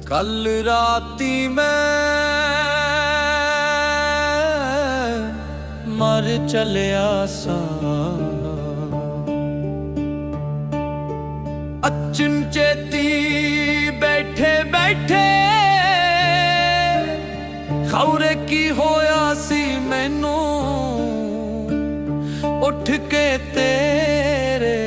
कल राती मैं मर चलिया सा, अचनचेती बैठे बैठे खौरे की होया सी मैनू, उठ के तेरे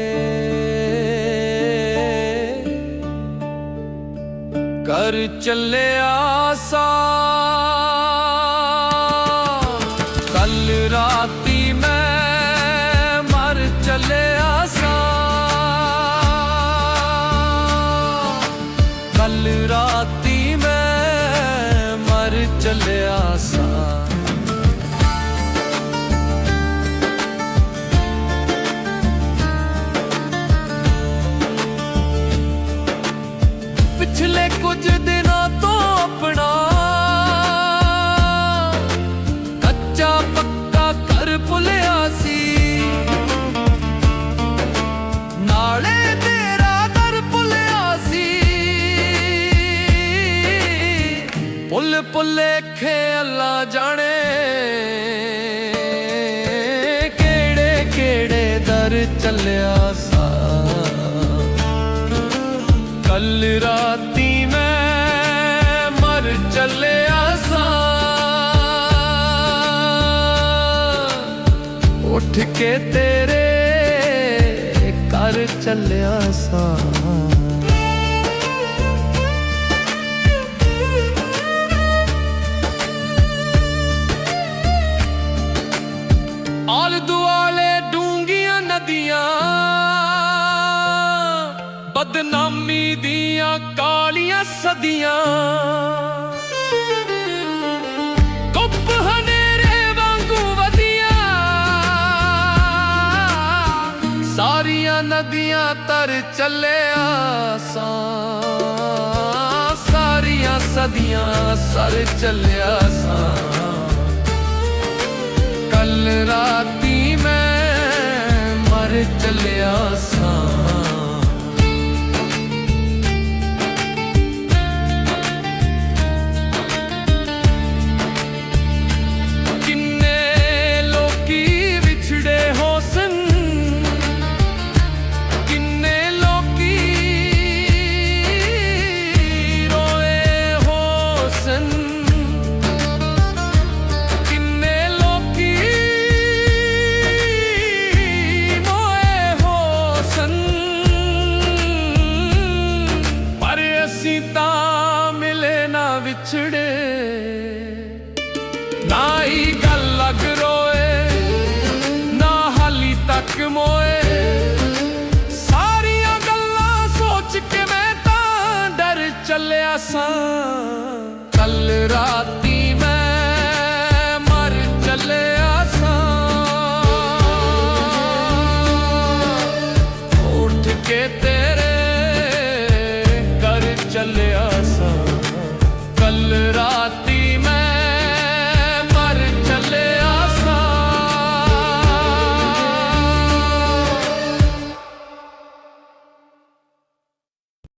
कर चलिया सा। कल राती मैं मर चलिया सा, कल राती मैं मर चलिया सा। पिछले कुछ दिनों तो अपना कच्चा पक्का घर भुलिया सी, नाले तेरा घर भुलिया सी। भुल भुलेखे अल्लाह जाने केड़े केड़े दर चलिया सा। कल राती मैं मर चलिया सा, उठ के तेरे कर चलिया सा। आले दुआले डूंगियां नदियां, बदनामी दियां कालियां सदियां, कुप हनेरे वांगू वदियां, सारियां नदियां तर चलिया सा। सारियां सदियां सर चलिया सा। कल राती मैं मर चलिया सा। विछड़े ना ही गल लग रोए, ना हाली तक मोए। सारियां गल्लां सोच के मैं तां डर चलिया सा।